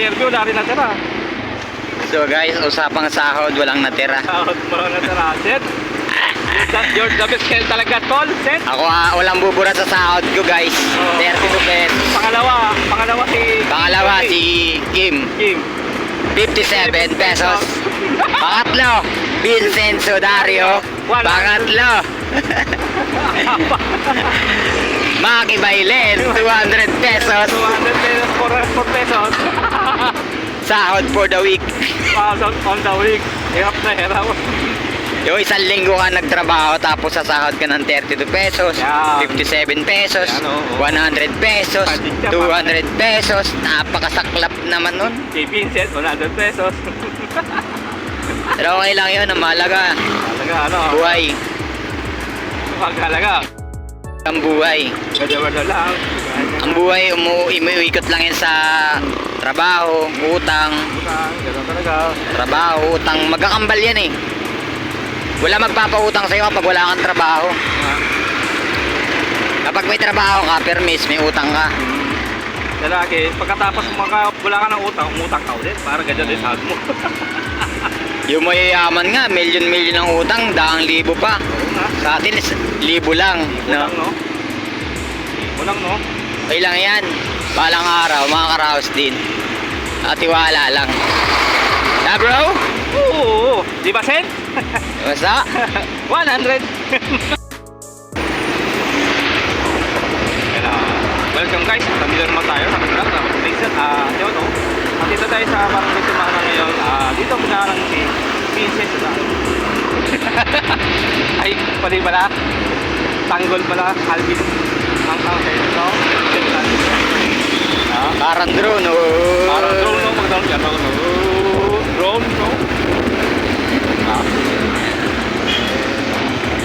Fairview, wala rin natira. So guys, usapang sahod, walang natira. Sahod mo lang natira. Set. George the best kayo talaga, tol. Set. Ako walang bubura sa sahod ko guys. 32 pesos. Pangalawa si Kim. Kim. 57 pesos. Pangatlo, Vincent Sudario. Pangatlo, Maki Bailen, 200 pesos. 200 pesos, 4 pesos. Sahod for the week. Sahod on the week. Hirap na hirap. Yung isang linggo ka nagtrabaho tapos sasahod ka ng 32 pesos, Yan. 57 pesos, Yan, oo. 100 pesos, 200 pesos. Napakasaklap naman nun. Kay Vincent, 100 pesos. Pero okay lang yun, ang mahalaga. Talaga, ano? Buhay. Magkalaga. Ang buhay. Gada-gada lang. Ang buhay, umuikot lang yan sa trabaho, utang, Gano'n talaga. trabaho, utang. Magkakambal yan eh. Wala magpapautang sa'yo kapag wala kang trabaho. Kapag may trabaho ka, permis, may utang ka. Lalaki, pagkatapos wala ka ng utang, umutang ka ulit. Para ganyan din sahod mo. Yung mayayaman nga, milyon-milyon ang utang, 100,000 pa. Sa atin, 1,000 lang. No? Ulang, no? Ulang, no? Okay lang yan. Balang araw, makakaraos din. At tiwala lang. Na bro? Oo. Di ba, Sen? Basta? 100. Welcome guys. Familiar naman tayo sa vlog na Vincent. Yun, no? Dito tayo sa Barangay Tumana ngayon. Dito pinarang si Vincent. Ay, pali pala. Tanggol pala. Alvin. Ang no? Parang drone, oh. Parang drone, no? Magdang yan, no? Drone, no?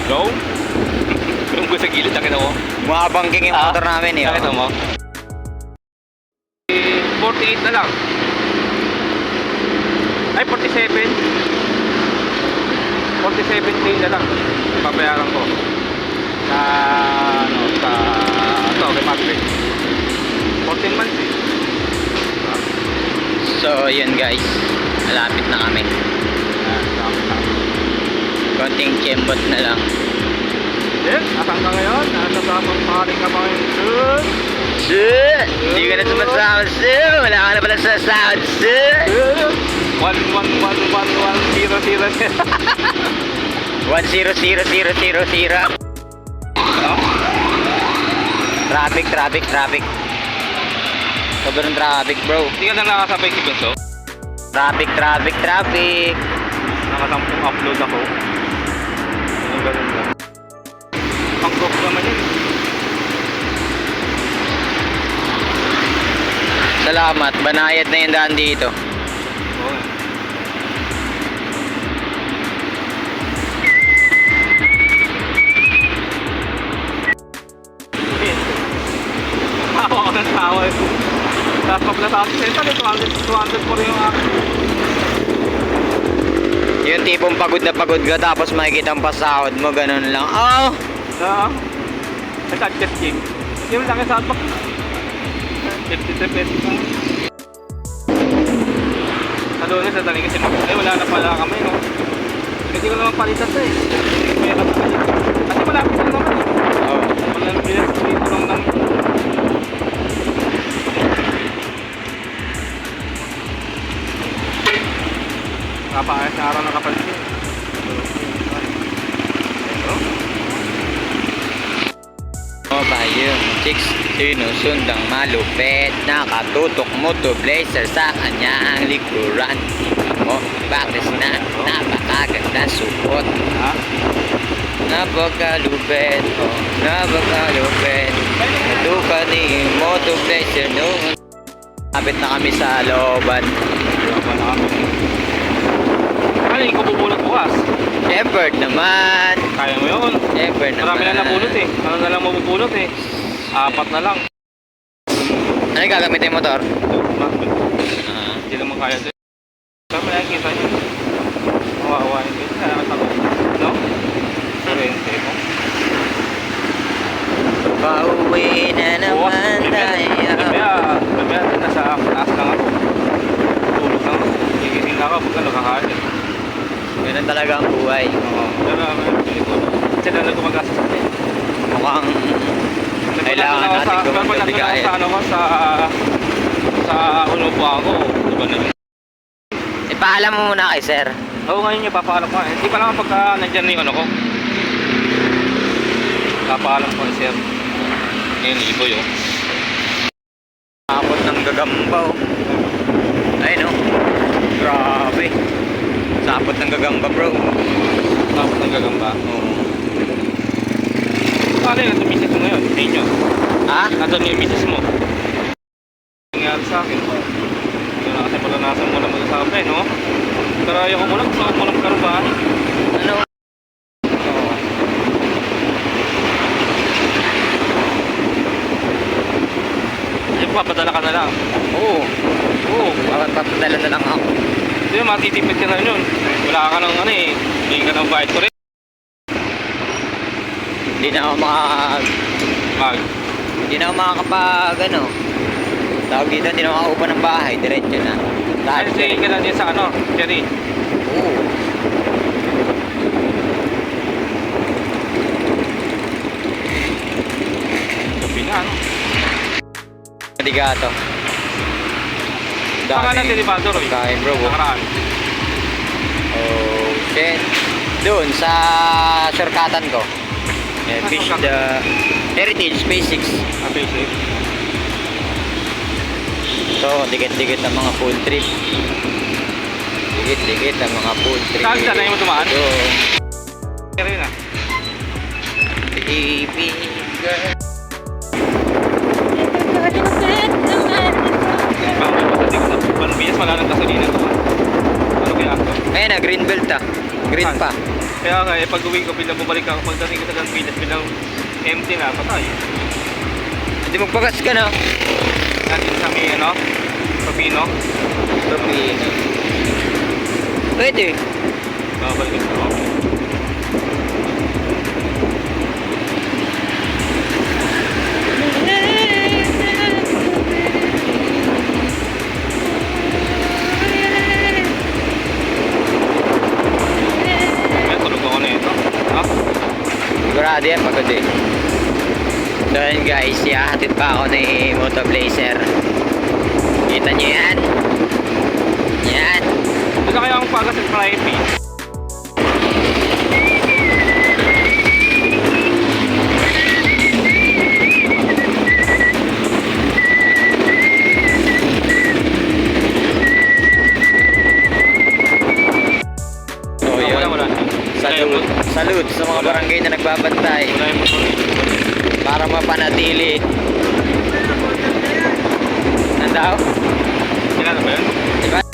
Drone? Drone ko sa gilid, nakita mo? Bumabangking yung motor namin eh. Nakita mo? 48 na lang. Ay, 47. 47K na lang. Papayaran ko. Sa, ano, sa, ito, kay Madrid. 14 months eh. So, yun guys. Malapit na kami. Konting chembot na lang. Yes, asan ka ngayon? Nasa tamang paring ka mga yun. Hindi ka na sumasama, sir. Wala ka na pala sa sahod, sir. 1-1-1-1-1-0-0 1-0-0-0-0-0. Traffic. Sobrang traffic, bro. Hindi ka na nakasabay si Bunso? Traffic. Nakasampung upload ako. Ano ganun lang. Pang-gok naman yun. Salamat. Banayad na yung daan dito. Oo. Tawa ko ng tawa. Tapos paglatawag si Senta, 200 po rin yung akin. Yung tipong pagod na pagod ka tapos makikita ang pasahod mo, ganun lang. Oh! Sa adjust game. Yung lang yung sandbox. 53 pesos lang. Sa doon sa daling kasi wala na pala kami, no? Hindi ko naman palitan to eh. May hirap na kayo. Kasi malapit lang naman eh. Oh. Wala nang bilis dito lang naman. Kapaayos na araw na kapalit eh. O bayong chicks, sinusundang malupit. Nakatutok mo to blazer sa kanya ang likuran. Mo, bakit na napakaganda supot. Ha? Napakalupit, oh, napakalupit. Natuka ni mo to blazer noon. Kapit na kami sa looban. Wala kami. Ano yung kububulot bukas? Effort naman. Kaya mo yun. Effort naman. Marami na nabulot eh. Ano na lang mabubulot eh. 4 na lang. Ano yung gagamitin yung motor? Hindi naman kaya ito. Saan mo nakikita nyo? Mawawain ko. Kaya nakatago. No? Kurente mo. Pauwi na naman tayo. Mamaya nasa taas lang ako. ako pag ano kakain. Ganun talaga ang buhay. Oo. Pero kasi na gumagastos sa akin. Mukhang kailangan natin gawin ng bigayan. Sa ano ko sa ulo po ako. Diba na? Ipaalam mo muna kay sir. Oo, ngayon yung papaalam ko. Hindi pa naman pagka nandyan na yung ano ko. Papaalam ko sir. Ngayon, ibo yun. Sapot ng gagamba oh. Ayun oh. Grabe. Sapot ng gagamba bro. Tapos ng gagamba. Oo. Kala yun, ito misis mo ngayon. Sa inyo. Ha? Nandun yung misis mo. Nangyari sa akin. Yun na kasi palanasan mo lang mag-asabay, no? Pero ayaw ko mo lang. Gusto ko mo lang karubahan. Ano? Oo. Yung papadala ka na lang. Oo. Oo. Bakit papadala na lang ako? Hindi, matitipid ka na yun. Wala ka ng ano eh. Hindi ka ng bayad ko rin. Hindi na ako hindi na ako makakapag ano. Tawag dito, hindi na ako makaupa ng bahay. Diretso na. Dahil sige ka na din sa ano, Jerry. Oo. Gabi na, ano? Madigato. Saka natin, di ba, Doroy? Kain bro. Nakaraan. Oh shit. Doon sa shortcutan ko. Fish the Heritage Basics. Basic. So, dikit-dikit ang mga food trip. Dikit-dikit ang mga food trip. Saan na yung dumaan? So, Jerry na. baby girl. Pagdating ko sa Panbias, wala nang gasolina to. Ano kaya ako? Ayun na, green belt ah. Green Saan? pa. Kaya nga, pag uwi ko, bilang bumalik ako, pagdating ko sa Panbias, bilang empty na, patay. Hindi magpagas ka na. Natin sa may, ano, Pabino. Propino. Pwede. Babalik ko ako. Kaya tulog ako na ito. Ha? Sigurado yan, pagod eh. So yun guys, ihahatid pa ako ni Moto Blazer. Kita nyo yan? Yan. Basta kaya akong pagas at private. So yun. Wala. Salute sa mga barangay na nagbabantay Wala yung motor. para mapanatili. Nandaw? Kailan na ba yun? Diba?